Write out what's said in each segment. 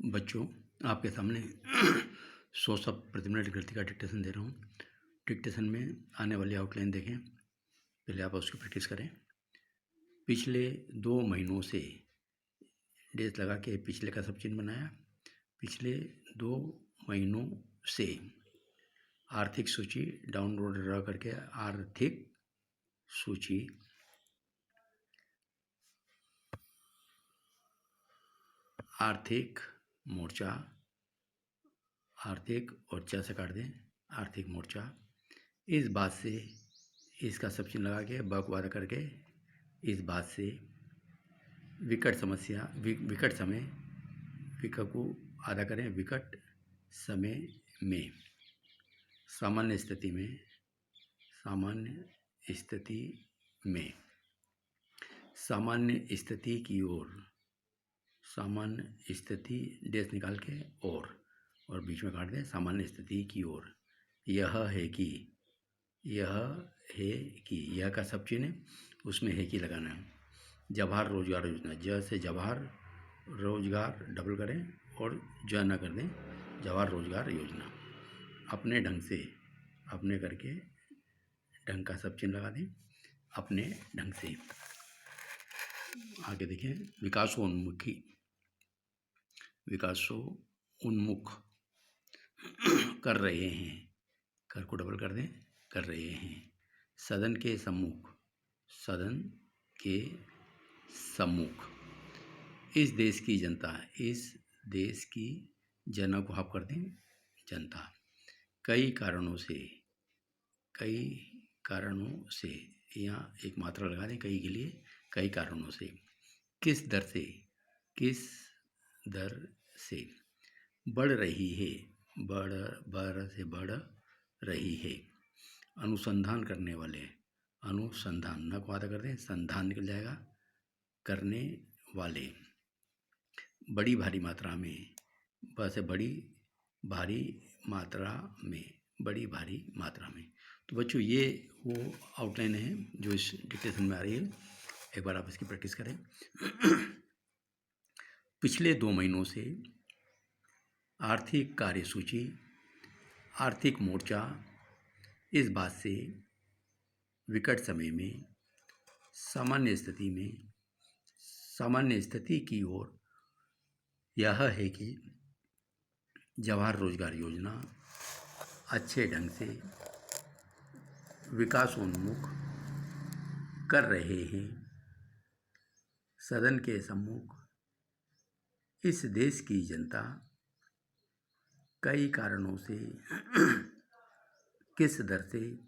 बच्चों, आपके सामने 100 शब्द प्रति मिनट गलती का डिक्टेशन दे रहा हूँ। डिक्टेशन में आने वाली आउटलाइन देखें, पहले आप उसकी प्रैक्टिस करें। पिछले 2 महीनों से डेज लगा के पिछले का सब चिन्ह बनाया। पिछले 2 महीनों से आर्थिक सूची डाउनलोड रह करके आर्थिक सूची आर्थिक मोर्चा, आर्थिक और चा से काट दें, आर्थिक मोर्चा। इस बात से इसका सब चिन्ह लगा के ब को आधा करके इस बात से विकट समस्या विकट समय विक को आधा करें विकट समय में सामान्य स्थिति में सामान्य स्थिति की ओर सामान्य स्थिति डेश निकाल के और बीच में काट दें सामान्य स्थिति की ओर। यह है कि यह का सब चिन्ह उसमें है कि लगाना है। जवाहर रोजगार योजना, ज से जवाहर रोजगार डबल करें और ज न कर दें, जवाहर रोजगार योजना। अपने ढंग से अपने करके ढंग का सब चिन्ह लगा दें, अपने ढंग से। आगे देखें, विकासोन्मुख कर रहे हैं, कर को डबल कर दें, कर रहे हैं। सदन के सम्मुख इस देश की जनता को हाफ कर दें, जनता। कई कारणों से यहाँ एक मात्रा लगा दें, कई के लिए, कई कारणों से। किस दर से बढ़ रही है, बढ़ रही है। अनुसंधान करने वाले, अनुसंधान न को आधा कर दें, संधान निकल जाएगा, करने वाले। बड़ी भारी मात्रा में, बस बड़ी भारी मात्रा में। तो बच्चों, ये वो आउटलाइन है जो इस डिक्टेशन में आ रही है। एक बार आप इसकी प्रैक्टिस करें। पिछले 2 महीनों से आर्थिक कार्यसूची, आर्थिक मोर्चा इस बात से विकट समय में सामान्य स्थिति की ओर। यह है कि जवाहर रोजगार योजना अच्छे ढंग से विकासोन्मुख कर रहे हैं। सदन के सम्मुख इस देश की जनता कई कारणों से किस दर से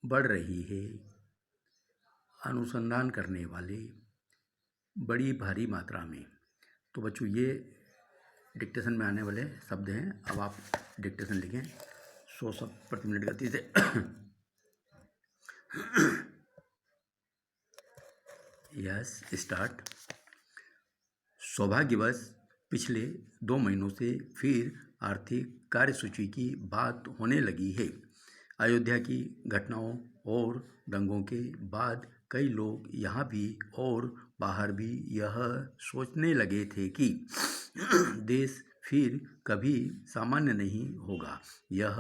बढ़ रही है। अनुसंधान करने वाले बड़ी भारी मात्रा में। तो बच्चों, ये डिक्टेशन में आने वाले शब्द हैं। अब आप डिक्टेशन लिखें 100 शब्द प्रति मिनट गति से। Yes, start. सौभाग्यवश पिछले 2 महीनों से फिर आर्थिक कार्यसूची की बात होने लगी है। अयोध्या की घटनाओं और दंगों के बाद कई लोग यहाँ भी और बाहर भी यह सोचने लगे थे कि देश फिर कभी सामान्य नहीं होगा। यह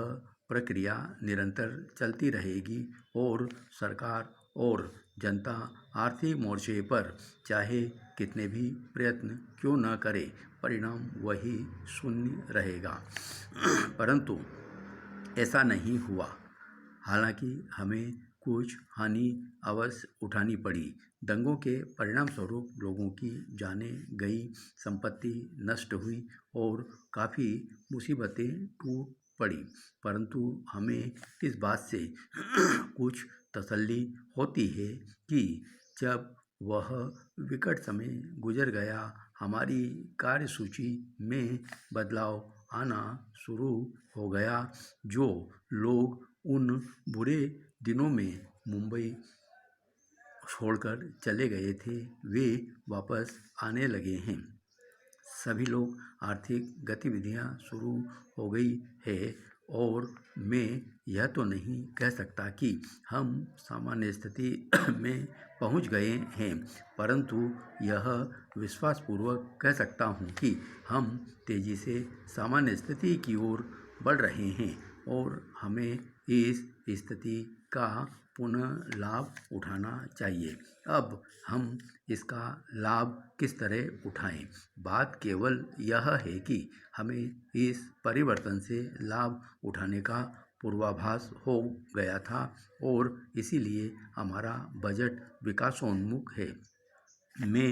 प्रक्रिया निरंतर चलती रहेगी और सरकार और जनता आर्थिक मोर्चे पर चाहे कितने भी प्रयत्न क्यों न करे, परिणाम वही शून्य रहेगा। परंतु ऐसा नहीं हुआ। हालांकि हमें कुछ हानि अवश्य उठानी पड़ी। दंगों के परिणाम स्वरूप लोगों की जानें गई, संपत्ति नष्ट हुई और काफ़ी मुसीबतें टूट पड़ी। परंतु हमें इस बात से कुछ तसल्ली होती है कि जब वह विकट समय गुजर गया, हमारी कार्यसूची में बदलाव आना शुरू हो गया। जो लोग उन बुरे दिनों में मुंबई छोड़कर चले गए थे, वे वापस आने लगे हैं। सभी लोग आर्थिक गतिविधियां शुरू हो गई है और मैं यह तो नहीं कह सकता कि हम सामान्य स्थिति में पहुंच गए हैं, परंतु यह विश्वासपूर्वक कह सकता हूं कि हम तेजी से सामान्य स्थिति की ओर बढ़ रहे हैं और हमें इस स्थिति का पुनः लाभ उठाना चाहिए। अब हम इसका लाभ किस तरह उठाएं? बात केवल यह है कि हमें इस परिवर्तन से लाभ उठाने का पूर्वाभास हो गया था और इसीलिए हमारा बजट विकासोन्मुख है। मैं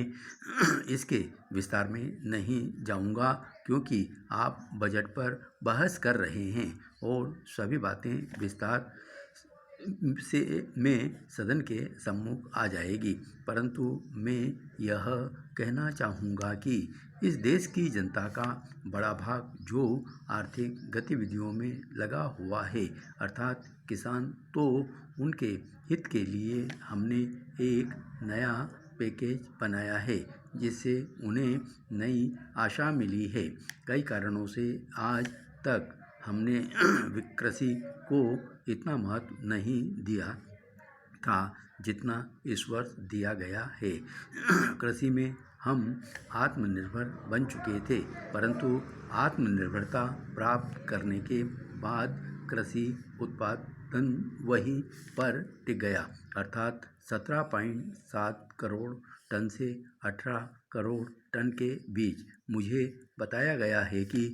इसके विस्तार में नहीं जाऊंगा क्योंकि आप बजट पर बहस कर रहे हैं और सभी बातें विस्तार से में सदन के सम्मुख आ जाएगी, परंतु मैं यह कहना चाहूँगा कि इस देश की जनता का बड़ा भाग जो आर्थिक गतिविधियों में लगा हुआ है, अर्थात किसान, तो उनके हित के लिए हमने एक नया पैकेज बनाया है जिससे उन्हें नई आशा मिली है। कई कारणों से आज तक हमने कृषि को इतना महत्व नहीं दिया था जितना इस वर्ष दिया गया है। कृषि में हम आत्मनिर्भर बन चुके थे, परंतु आत्मनिर्भरता प्राप्त करने के बाद कृषि उत्पादन वहीं पर टिक गया, अर्थात 17.7 करोड़ टन से 18 करोड़ टन के बीच। मुझे बताया गया है कि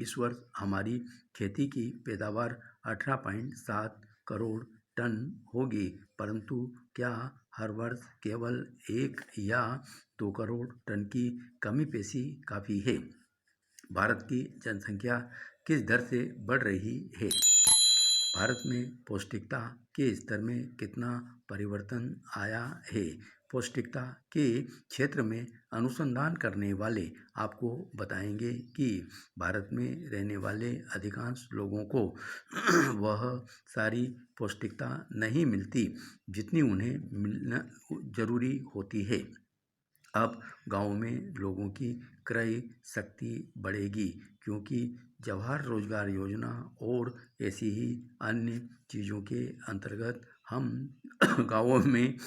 इस वर्ष हमारी खेती की पैदावार 18.7 करोड़ टन होगी, परंतु क्या हर वर्ष केवल 1 या 2 करोड़ टन की कमी पेशी काफ़ी है? भारत की जनसंख्या किस दर से बढ़ रही है? भारत में पौष्टिकता के स्तर में कितना परिवर्तन आया है? पौष्टिकता के क्षेत्र में अनुसंधान करने वाले आपको बताएंगे कि भारत में रहने वाले अधिकांश लोगों को वह सारी पौष्टिकता नहीं मिलती जितनी उन्हें मिलना जरूरी होती है। अब गाँव में लोगों की क्रय शक्ति बढ़ेगी क्योंकि जवाहर रोजगार योजना और ऐसी ही अन्य चीज़ों के अंतर्गत हम गाँवों में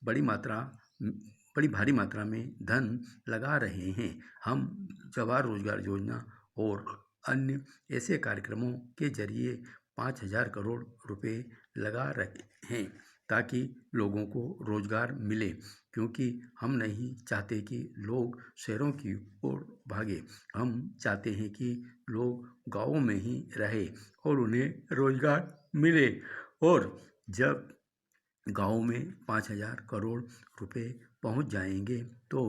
बड़ी भारी मात्रा में धन लगा रहे हैं। हम जवाहर रोजगार योजना और अन्य ऐसे कार्यक्रमों के जरिए 5,000 करोड़ रुपए लगा रहे हैं ताकि लोगों को रोजगार मिले, क्योंकि हम नहीं चाहते कि लोग शहरों की ओर भागे। हम चाहते हैं कि लोग गाँवों में ही रहे और उन्हें रोजगार मिले, और जब गाँव में 5,000 करोड़ रुपए पहुंच जाएंगे तो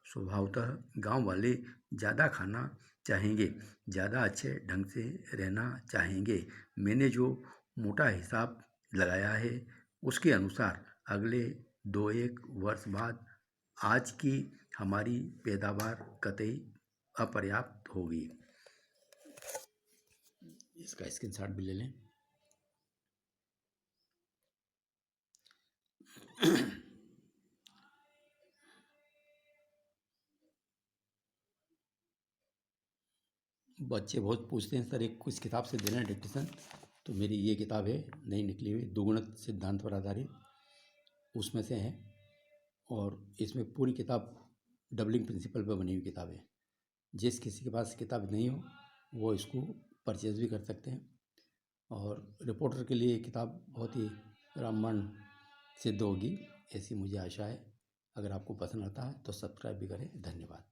स्वभावतः गांव वाले ज़्यादा खाना चाहेंगे, ज़्यादा अच्छे ढंग से रहना चाहेंगे। मैंने जो मोटा हिसाब लगाया है उसके अनुसार अगले 2-1 वर्ष बाद आज की हमारी पैदावार कतई अपर्याप्त होगी। इसका स्क्रीनशॉट भी ले लें। बच्चे बहुत पूछते हैं, सर एक कुछ किताब से दे रहे हैं डिक्टेशन, तो मेरी ये किताब है नई निकली हुई, दुगुणित सिद्धांत पर आधारित, उसमें से है। और इसमें पूरी किताब डबलिंग प्रिंसिपल पर बनी हुई किताब है। जिस किसी के पास किताब नहीं हो वो इसको परचेज़ भी कर सकते हैं। और रिपोर्टर के लिए ये किताब बहुत ही रामबाण सिद्ध होगी, ऐसी मुझे आशा है। अगर आपको पसंद आता है तो सब्सक्राइब भी करें। धन्यवाद।